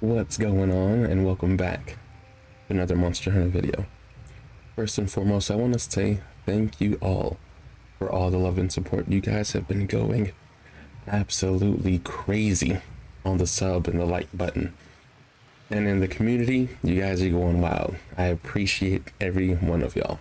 What's going on, and welcome back to another Monster Hunter video. First and foremost, I want to say thank you all for all the love and support. You guys have been going absolutely crazy on the sub and the like button, and in the community you guys are going wild. I appreciate every one of y'all.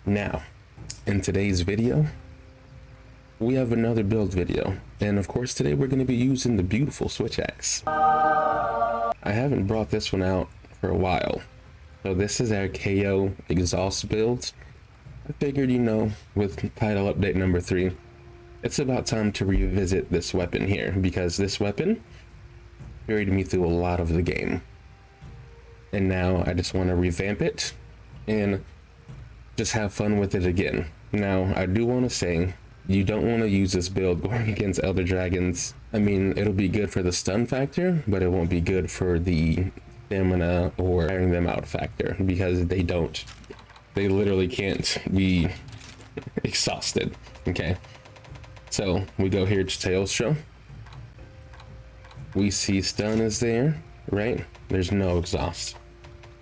Now, in today's video we have another build video, and of course today we're going to be using the beautiful switch axe. I haven't brought this one out for a while, so this is our KO exhaust build. I figured, with title update number 3, it's about time to revisit this weapon here, because this weapon carried me through a lot of the game, and now I just want to revamp it and just have fun with it again. Now, I do want to say, you don't want to use this build going against Elder Dragons. I mean, it'll be good for the stun factor, but it won't be good for the stamina or tiring them out factor, because they literally can't be exhausted. Okay, so we go here to Teostra. We see stun is there, right? There's no exhaust.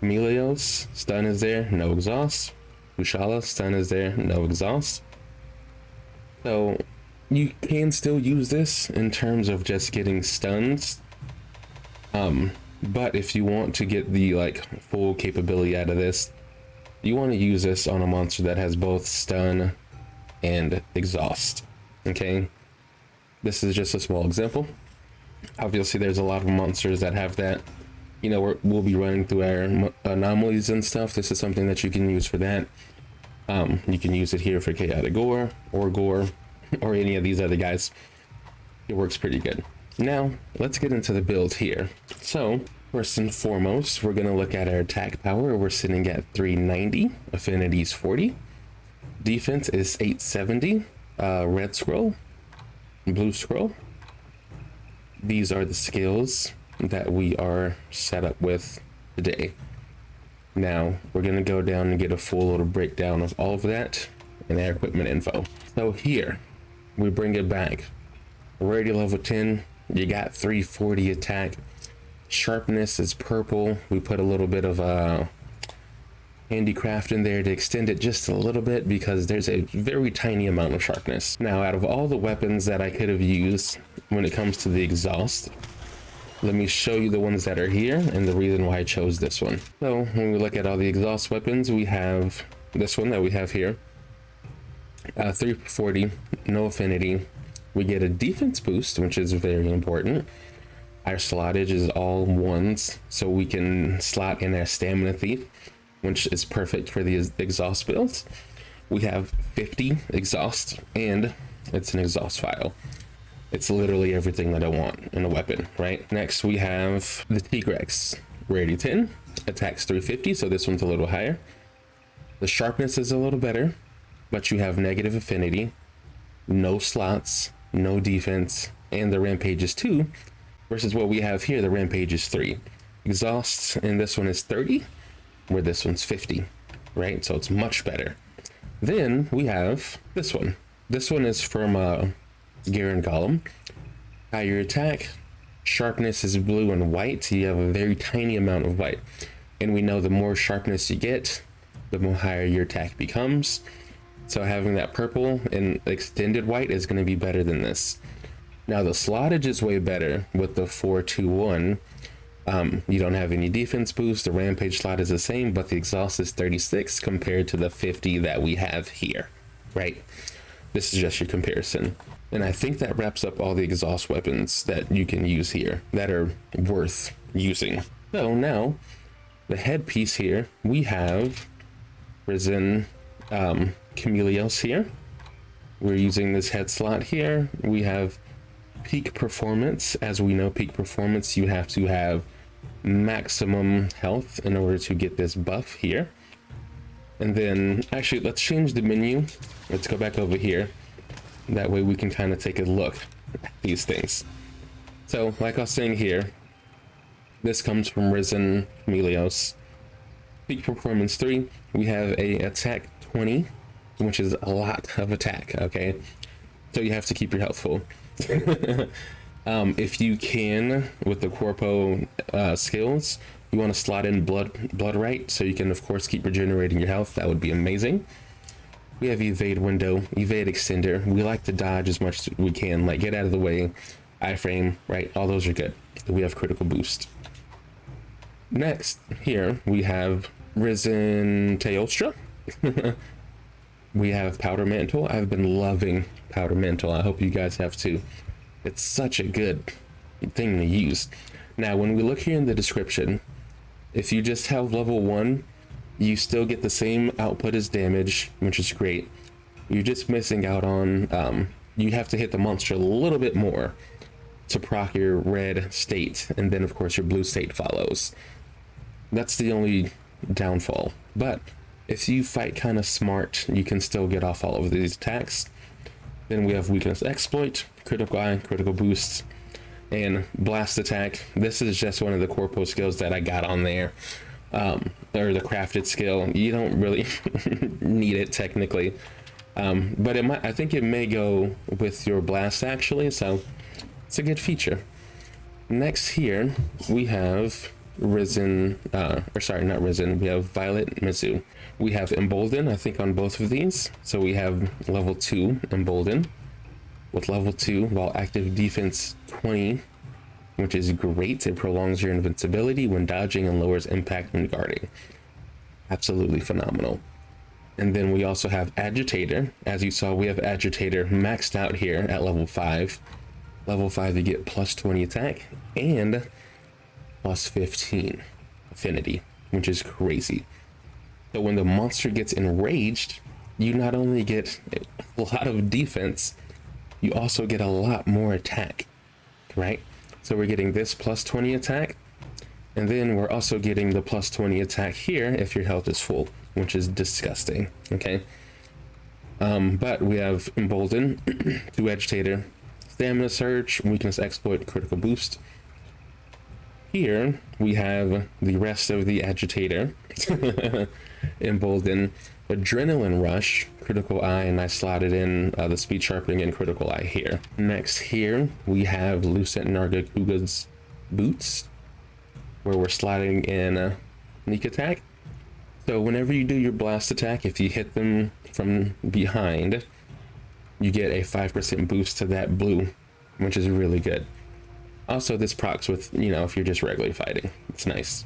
Melios, stun is there, no exhaust. Ushala, stun is there, no exhaust. So you can still use this in terms of just getting stuns, but if you want to get the full capability out of this, you want to use this on a monster that has both stun and exhaust. Okay, this is just a small example. Obviously there's a lot of monsters that have that. We'll be running through our anomalies and stuff. This is something that you can use for that. You can use it here for chaotic gore or any of these other guys. It works pretty good. Now let's get into the build here. So first and foremost, we're going to look at our attack power. We're sitting at 390, affinities 40, defense is 870. Red scroll, blue scroll. These are the skills that we are set up with today. Now we're going to go down and get a full little breakdown of all of that and our equipment info. So here we bring it back. Already level 10, you got 340 attack. Sharpness is purple. We put a little bit of handicraft in there to extend it just a little bit, because there's a very tiny amount of sharpness. Now, out of all the weapons that I could have used when it comes to the exhaust, let me show you the ones that are here and the reason why I chose this one. So when we look at all the exhaust weapons, we have this one that we have here, 340, no affinity. We get a defense boost, which is very important. Our slottage is all ones, so we can slot in our stamina thief, which is perfect for the exhaust builds. We have 50 exhaust, and it's an exhaust file. It's literally everything that I want in a weapon, right? Next, we have the T-Rex, rarity 10, attacks 350, so this one's a little higher. The sharpness is a little better, but you have negative affinity, no slots, no defense, and the rampage is 2, versus what we have here, the rampage is 3. Exhaust in this one is 30, where this one's 50, right? So it's much better. Then we have this one. This one is from Garen Golem. Higher attack, sharpness is blue and white, so you have a very tiny amount of white, and we know the more sharpness you get, the more higher your attack becomes. So having that purple and extended white is going to be better than this. Now the slottage is way better with the 421. You don't have any defense boost. The rampage slot is the same, but the exhaust is 36 compared to the 50 that we have here, right? This is just your comparison. And I think that wraps up all the exhaust weapons that you can use here that are worth using. So now the headpiece here, we have Risen Chameleos here. We're using this head slot here. We have peak performance. As we know, peak performance, you have to have maximum health in order to get this buff here. And then actually, let's change the menu. Let's go back over here. That way we can kind of take a look at these things. So like I was saying here, this comes from Risen Chameleos. Peak performance 3, we have a attack 20, which is a lot of attack. Okay, so you have to keep your health full. If you can, with the corpo skills, you want to slot in blood right, so you can of course keep regenerating your health. That would be amazing. We have evade window, evade extender. We like to dodge as much as we can, like get out of the way, iframe, right? All those are good. We have critical boost. Next, here we have Risen Teostra. We have Powder Mantle. I've been loving Powder Mantle. I hope you guys have too. It's such a good thing to use. Now, when we look here in the description, if you just have level 1, you still get the same output as damage, which is great. You're just missing out on, you have to hit the monster a little bit more to proc your red state, and then of course your blue state follows. That's the only downfall. But if you fight kind of smart, you can still get off all of these attacks. Then we have weakness exploit, critical eye, critical boost, and blast attack. This is just one of the corpo skills that I got on there. Or the crafted skill. You don't really need it technically, but it might. I think it may go with your blast actually, so it's a good feature. Next here we have Risen, or sorry, not Risen. We have Violet Mizu. We have Embolden, I think, on both of these. So we have level 2 Embolden with level 2 while active defense 20, which is great. It prolongs your invincibility when dodging and lowers impact when guarding. Absolutely phenomenal. And then we also have Agitator. As you saw, we have Agitator maxed out here at level 5. Level 5 you get plus 20 attack and plus 15 affinity, which is crazy. So when the monster gets enraged, you not only get a lot of defense, you also get a lot more attack, right? So we're getting this plus 20 attack, and then we're also getting the plus 20 attack here if your health is full, which is disgusting, okay? But we have Embolden, 2 Agitator, Stamina Surge, Weakness Exploit, Critical Boost. Here we have the rest of the Agitator, Embolden, Adrenaline Rush, Critical Eye, and I slotted in the Speed Sharpening and Critical Eye here. Next here we have Lucent Nargacuga's Boots, where we're slotting in a sneak attack. So whenever you do your blast attack, if you hit them from behind, you get a 5% boost to that blue, which is really good. Also, this procs with, you know, if you're just regularly fighting. It's nice.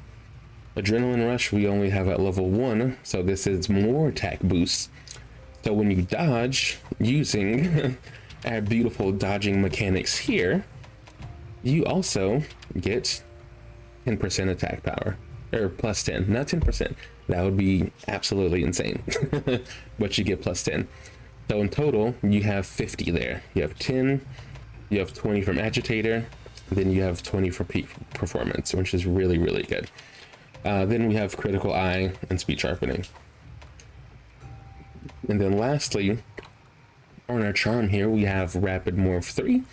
Adrenaline Rush we only have at level 1, so this is more attack boosts. So when you dodge using our beautiful dodging mechanics here, you also get 10% attack power. Or plus 10, not 10%. That would be absolutely insane. But you get plus 10. So in total, you have 50 there. You have 10, you have 20 from Agitator, then you have 20 for peak performance, which is really, really good. Then we have Critical Eye and Speed Sharpening. And then lastly, on our charm here, we have Rapid Morph 3,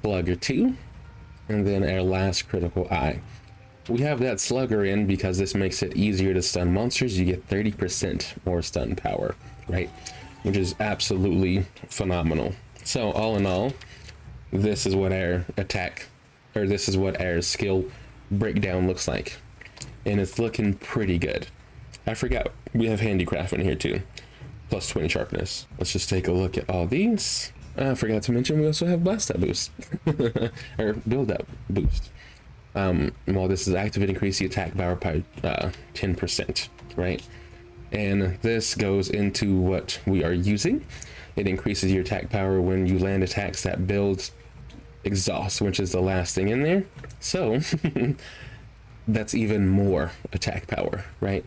Slugger 2, and then our last Critical Eye. We have that Slugger in because this makes it easier to stun monsters. You get 30% more stun power, right? Which is absolutely phenomenal. So all in all, this is what our attack, or this is what our skill breakdown looks like. And it's looking pretty good. I forgot, we have Handicraft in here too. Plus 20 sharpness. Let's just take a look at all these. I forgot to mention we also have Blast Up Boost. or Build Up Boost. Well, this is active, it increases the attack power by 10%, right? And this goes into what we are using. It increases your attack power when you land attacks that build exhaust, which is the last thing in there. So that's even more attack power, right?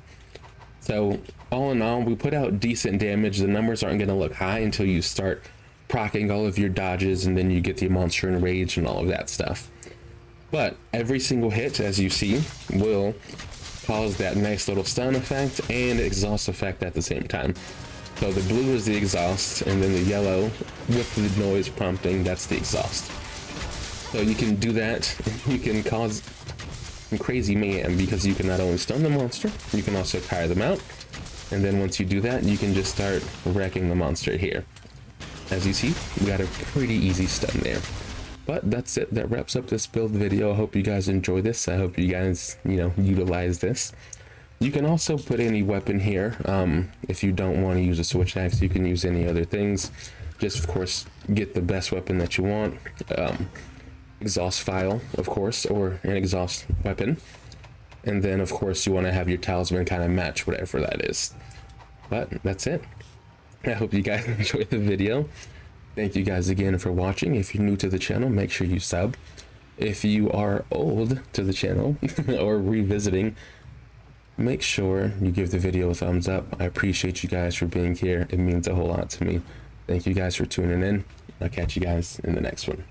So all in all, we put out decent damage. The numbers aren't going to look high until you start proccing all of your dodges, and then you get the monster enraged and all of that stuff. But every single hit, as you see, will cause that nice little stun effect and exhaust effect at the same time. So the blue is the exhaust, and then the yellow with the noise prompting, that's the exhaust. So you can do that. You can cause some crazy mayhem because you can not only stun the monster, you can also tire them out. And then once you do that, you can just start wrecking the monster here. As you see, we got a pretty easy stun there. But that's it. That wraps up this build video. I hope you guys enjoy this. I hope you guys, utilize this. You can also put any weapon here. If you don't want to use a switch axe, you can use any other things. Just, of course, get the best weapon that you want. Exhaust file, of course, or an exhaust weapon. And then, of course, you want to have your talisman kind of match whatever that is. But that's it. I hope you guys enjoyed the video. Thank you guys again for watching. If you're new to the channel, make sure you sub. If you are old to the channel or revisiting, make sure you give the video a thumbs up. I appreciate you guys for being here. It means a whole lot to me. Thank you guys for tuning in. I'll catch you guys in the next one.